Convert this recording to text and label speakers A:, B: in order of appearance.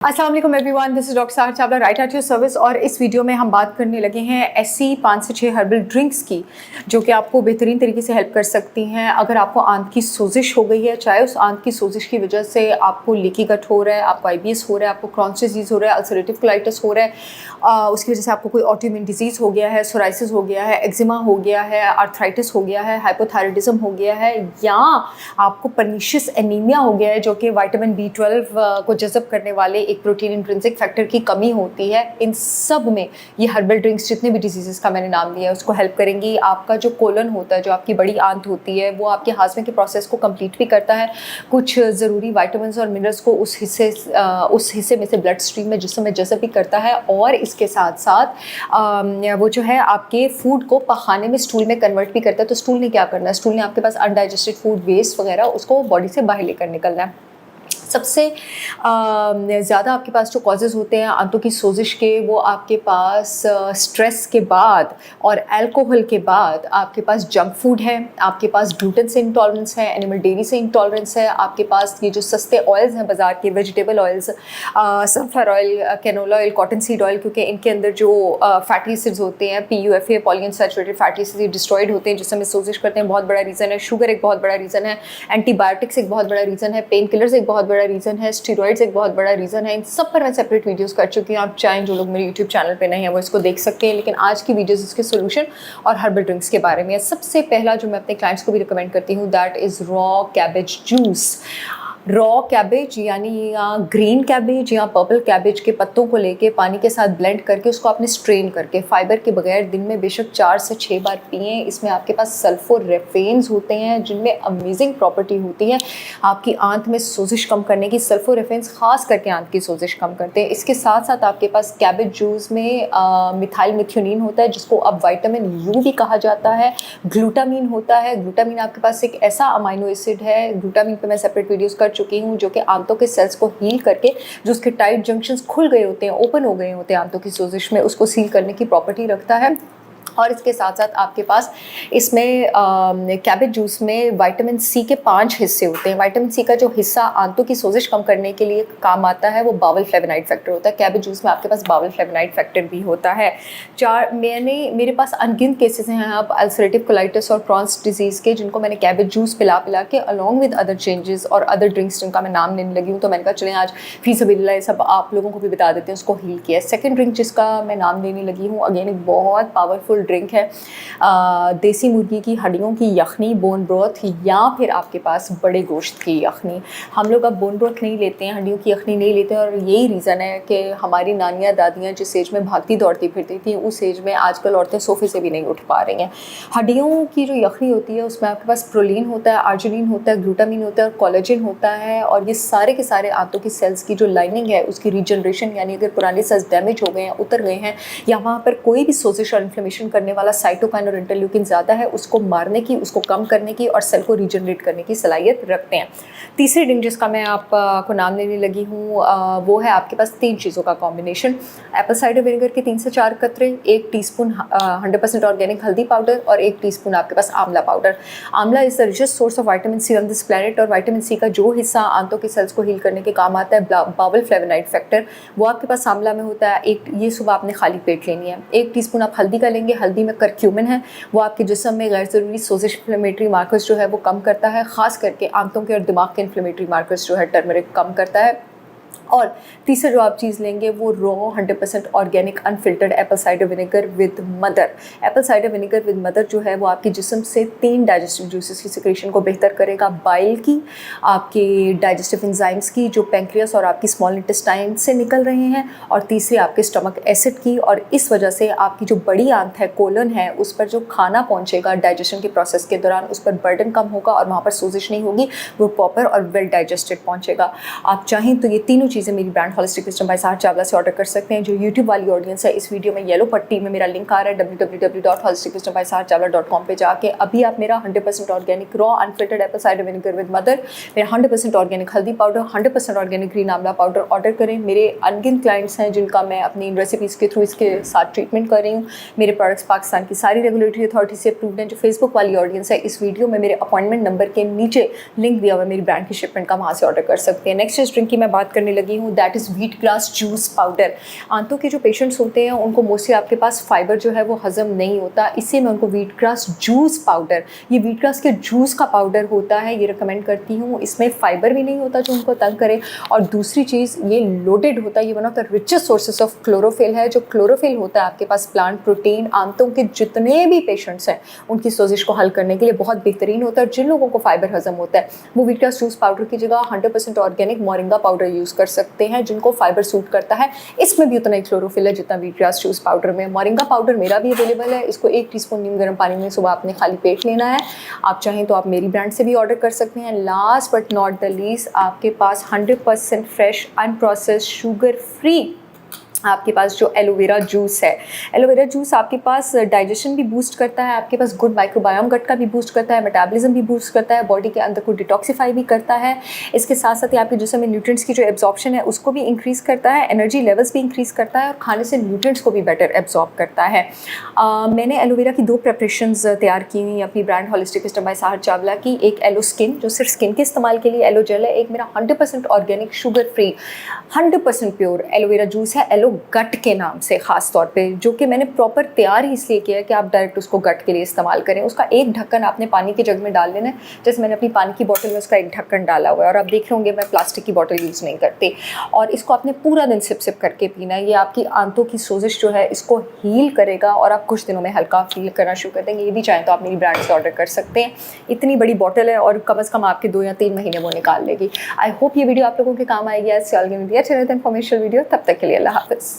A: अस्सलाम वालेकुम everyone, this is doctor Sahar Chawla, right at your service. और इस वीडियो में हम बात करने लगे हैं ऐसी 5 से 6 हर्बल ड्रिंक्स की जो कि आपको बेहतरीन तरीके से हेल्प कर सकती हैं। अगर आपको आंत की सोजिश हो गई है, चाहे उस आंत की सोजिश की वजह से आपको लीकी गट हो रहा है, आपको IBS हो रहा है, आपको क्रॉन्स डिजीज़ हो रहा है, अल्सरेटिव कोलाइटिस हो रहा है, उसकी वजह से आपको कोई ऑटोइम्यून डिजीज़ हो गया है, सोराइसिस हो गया है, एक्जिमा हो गया है, आर्थराइटिस हो गया है, हाइपोथायराइडिज्म हो गया है, या आपको पर्नीशियस एनीमिया हो गया है जो कि विटामिन B12 को जज़ब करने वाले एक प्रोटीन इंट्रिंसिक फैक्टर की कमी होती है। इन सब में ये हर्बल ड्रिंक्स जितने भी डिजीज़ का मैंने नाम लिया है उसको हेल्प करेंगी। आपका जो कोलन होता है, जो आपकी बड़ी आंत होती है, वो आपके हाजमे के प्रोसेस को कंप्लीट भी करता है। कुछ ज़रूरी विटामिन्स और मिनरल्स को उस हिस्से में से ब्लड स्ट्रीम में जिस्म में जज़ब भी करता है। और इसके साथ साथ वो जो है आपके फूड को पखाने में स्टूल में कन्वर्ट भी करता है। तो स्टूल ने क्या करना है, स्टूल ने आपके पास अनडाइजेस्टेड फूड वेस्ट वगैरह उसको बॉडी से बाहर लेकर निकलना है। सबसे ज़्यादा आपके पास जो कॉजेज़ होते हैं आंतों की सोजिश के, वो आपके पास स्ट्रेस के बाद और अल्कोहल के बाद आपके पास जंक फूड है, आपके पास ग्लूटेन से इंटॉलरेंस है, एनिमल डेयरी से इंटॉलरेंस है, आपके पास ये जो सस्ते ऑयल्स हैं बाज़ार के, vegetable oils, sunflower oil, canola oil, cotton seed oil, क्योंकि इनके अंदर जो फैटी एसिड्स होते हैं, PUFA polyunsaturated fatty acids destroyed होते हैं जिससे हमें सोजिश करते हैं, बहुत बड़ा रीज़न है। शुगर एक बहुत बड़ा रीज़न है, एंटीबायोटिक्स एक बहुत बड़ा रीज़न है, पेन किलर्स एक बहुत बड़ा रीज़न है, स्टीरॉइड्स एक बहुत बड़ा रीज़न है। इन सब पर मैं सेपरेट वीडियोस कर चुकी हूँ। आप चाहें जो लोग मेरे यूट्यूब चैनल पे नहीं हैं वो इसको देख सकते हैं, लेकिन आज की वीडियोस इसके सोल्यूशन और हर्बल ड्रिंक्स के बारे में है। सबसे पहला जो मैं अपने क्लाइंट्स को भी रिकमेंड करती हूँ that is raw cabbage juice. Raw cabbage यानी ग्रीन कैबेज या पर्पल कैबेज के पत्तों को लेके पानी के साथ ब्लेंड करके उसको आपने स्ट्रेन करके फाइबर के बगैर दिन में बेशक 4 से 6 बार पिए। इसमें आपके पास सल्फोरेफेन्स होते हैं जिनमें अमेजिंग प्रॉपर्टी होती है आपकी आंत में सोजिश कम करने की। सल्फोरेफेन्स खास करके आंत की सोजिश कम करते हैं। इसके साथ साथ आपके पास कैबेज जूस में मिथाइल मिथ्योनिन होता है जिसको अब विटामिन U भी कहा जाता है, ग्लूटामीन होता है। ग्लूटामीन आपके पास एक ऐसा अमाइनो एसिड है, ग्लूटामीन पे मैं सेपरेट वीडियोस कर चुकी हूँ, जो कि आंतों के सेल्स को हील करके जो उसके टाइट जंक्शंस खुल गए होते हैं, ओपन हो गए होते हैं आंतों की सोजिश में, उसको सील करने की प्रॉपर्टी रखता है। और इसके साथ साथ आपके पास इसमें कैबेज जूस में विटामिन C के 5 हिस्से होते हैं। विटामिन C का जो हिस्सा आंतों की सोजिश कम करने के लिए काम आता है वो बावल फ्लेवोनाइड फैक्टर होता है। कैबेज जूस में आपके पास बावल फ्लेवोनाइड फैक्टर भी होता है। मेरे पास अनगिनत केसेस हैं अब अल्सरेटिव कोलाइटिस और क्रॉन्स डिजीज़ के, जिनको मैंने कैबेज जूस पिला के अलॉन्ग विद अदर चेंजेस और अदर ड्रिंक्स जिनका मैं नाम लेने लगी हूँ, तो मैंने कहा चलें आज फी सबीलिल्लाह ये सब आप लोगों को भी बता देते हैं, उसको हील किया। सेकेंड ड्रिंक जिसका मैं नाम लेने लगी हूँ, अगेन एक बहुत पावरफुल ड्रिंक है, देसी मुर्गी की हड्डियों की यखनी, बोन ब्रोथ, या फिर आपके पास बड़े गोश्त की यखनी। हम लोग अब बोन ब्रोथ नहीं लेते हैं, हड्डियों की यखनी नहीं लेते हैं, और यही रीज़न है कि हमारी नानियाँ दादियाँ जिस एज में भागती दौड़ती फिरती थी उस एज में आजकल औरतें सोफे से भी नहीं उठ पा रही हैं। हड्डियों की जो यखनी होती है उसमें आपके पास प्रोलीन होता है, आर्जिनिन होता है, ग्लूटामिन होता है और कोलेजन होता है, और ये सारे के सारे आंतों की सेल्स की जो लाइनिंग है उसकी रीजनरेशन, यानी अगर पुराने सेल्स डैमेज हो गए हैं, उतर गए हैं, या वहाँ पर कोई भी सोजिश और इन्फ्लेमेशन करने वाला साइटोकाइन और इंटरल्यूकिन ज़्यादा है, उसको मारने की, उसको कम करने की और सेल को रीजनरेट करने की सलाहियत रखते हैं। तीसरी ड्रिंक जिसका मैं आपको नाम लेने लगी हूँ वो है आपके पास 3 चीज़ों का कॉम्बिनेशन। एप्पल साइडर विनेगर के 3 से 4 कतरे, 1 टीस्पून 100% ऑर्गेनिक हल्दी पाउडर और 1 टीस्पून आपके पास आंवला पाउडर। आंवला is the richest source of vitamin C on this planet, और विटामिन C का जो हिस्सा आंतों के सेल्स को हील करने के काम आता है, बावल फ्लेवोनाइड फैक्टर, वो आपके पास आंवला में होता है। ये सुबह आपने खाली पेट लेनी है। 1 टीस्पून आप हल्दी का लेंगे, हल्दी में करक्यूमिन है, वो आपके जिस्म में गैर ज़रूरी सोजिश इन्फ्लेमेटरी मार्कर्स जो है वो कम करता है, ख़ास करके आंतों के और दिमाग के इन्फ्लेमेटरी मार्कर्स जो है टर्मरिक कम करता है। और तीसरा जो आप चीज़ लेंगे वो raw 100% organic unfiltered Apple cider vinegar with mother. Apple cider vinegar with mother जो है वो आपके जिस्म से 3 डाइजेस्टिव जूसेस की सिक्रेशन को बेहतर करेगा, बाइल की, आपके डाइजेस्टिव एंजाइम्स की जो पेंक्रियास और आपकी स्मॉल इंटेस्टाइन से निकल रहे हैं, और तीसरी आपके स्टमक एसिड की। और इस वजह से आपकी जो बड़ी आंत है, कोलन है, उस पर जो खाना पहुँचेगा डाइजेशन के प्रोसेस के दौरान उस पर बर्डन कम होगा और वहाँ पर सोजिश नहीं होगी, वो प्रॉपर और वेल डाइजेस्टेड पहुँचेगा। आप चाहें तो ये तीनों चीज़ें मेरी brand holistic wisdom by Sahar Chawla से ऑर्डर कर सकते हैं। जो यूट्यूब वाली ऑडियंस है, इस वीडियो में येलो पट्टी में मेरा लिंक आ रहा है www.holisticwisdombysaharchavla.com पे जाके अभी आप मेरा 100% organic raw unfiltered Apple cider vinegar with mother, मेरा 100% ऑर्गेनिक हल्दी पाउडर, 100% ऑर्गेनिक ग्रीन आंवला पाउडर ऑर्डर करें। मेरे अनगिनत क्लाइंट्स हैं जिनका मैं अपनी रेसिपीज़ के थ्रू इसके साथ ट्रीटमेंट कर रही हूँ। मेरे प्रोडक्ट्स पाकिस्तान की सारी रेगुलेटरी अथॉरिटी से अप्रूव्ड हैं। जो फेसबुक वाली ऑडियंस है, इस वीडियो में मेरे अपॉइंटमेंट नंबर के नीचे लिंक दिया हुआ है मेरी ब्रांड की शिपमेंट का, वहाँ से ऑर्डर कर सकते हैं। नेक्स्ट ड्रिंक की मैं बात करने करने लगी हूँ, that is wheat grass juice powder. आंतों के जो पेशेंट्स होते हैं उनको मोस्टली आपके पास फाइबर जो है वो हज़म नहीं होता, इससे मैं उनको व्हीट ग्रास जूस पाउडर, ये व्हीट ग्रास के जूस का पाउडर होता है, ये रिकमेंड करती हूँ। इसमें फाइबर भी नहीं होता जो उनको तंग करे, और दूसरी चीज़ ये लोडेड होता है, ये one of the richest sources of chlorophyll है। जो क्लोरोफिल होता है आपके पास प्लांट प्रोटीन, आंतों के जितने भी पेशेंट्स हैं उनकी सोजिश को हल करने के लिए बहुत बेहतरीन होता है। जिन लोगों को फाइबर हजम होता है वो व्हीट ग्रास जूस पाउडर की जगह 100% ऑर्गेनिक मोरिंगा पाउडर यूज़ कर सकते हैं, जिनको फाइबर सूट करता है। इसमें भी उतना ही क्लोरोफिल है जितना व्हीट ग्रास जूस पाउडर में। मोरिंगा पाउडर मेरा भी अवेलेबल है, इसको 1 टीस्पून नीम गर्म पानी में सुबह आपने खाली पेट लेना है। आप चाहें तो आप मेरी ब्रांड से भी ऑर्डर कर सकते हैं। Last but not the least, आपके पास 100% फ्रेश अनप्रोसेस्ड शुगर फ्री आपके पास जो एलोवेरा जूस है। एलोवेरा जूस आपके पास डाइजेशन भी बूस्ट करता है, आपके पास गुड माइक्रोबायोम गट का भी बूस्ट करता है, मेटाबॉलिज्म भी बूस्ट करता है, बॉडी के अंदर को डिटॉक्सिफाई भी करता है। इसके साथ साथ ही आपके जिस्म में न्यूट्रिएंट्स की जो एब्जॉर्प्शन है उसको भी इंक्रीज़ करता है, एनर्जी लेवल्स भी इंक्रीज़ करता है, और खाने से न्यूट्रिएंट्स को भी बेटर एब्जॉर्ब करता है। मैंने एलोवेरा की 2 प्रेपरेशंस तैयार की हुई अपनी brand holistic wisdom by Sahar Chawla की। एक एलो स्किन जो सिर्फ स्किन के इस्तेमाल के लिए एलो जेल है, एक मेरा 100% organic sugar free 100% pure aloe vera juice है, एलो गट के नाम से ख़ास तौर पे, जो कि मैंने प्रॉपर तैयार ही इसलिए किया है कि आप डायरेक्ट उसको गट के लिए इस्तेमाल करें। उसका एक ढक्कन आपने पानी के जग में डाल लेना है, जैसे मैंने अपनी पानी की बोतल में उसका एक ढक्कन डाला हुआ है, और आप देख रहे होंगे मैं प्लास्टिक की बोतल यूज़ नहीं करती। और इसको आपने पूरा दिन सिप सिप करके पीना है। ये आपकी आंतों की सोजिश जो है इसको हील करेगा, और आप कुछ दिनों में हल्का फील करना शुरू कर देंगे। ये भी चाहें तो आप मेरी ब्रांड से ऑर्डर कर सकते हैं। इतनी बड़ी बोतल है और कम से कम आपके 2 या 3 महीने वो निकाल लेगी। आई होप ये वीडियो आप लोगों के काम आएगी। अच्छे इन्फॉर्मेशन वीडियो, तब तक के लिए अल्लाह हाफ़िज़।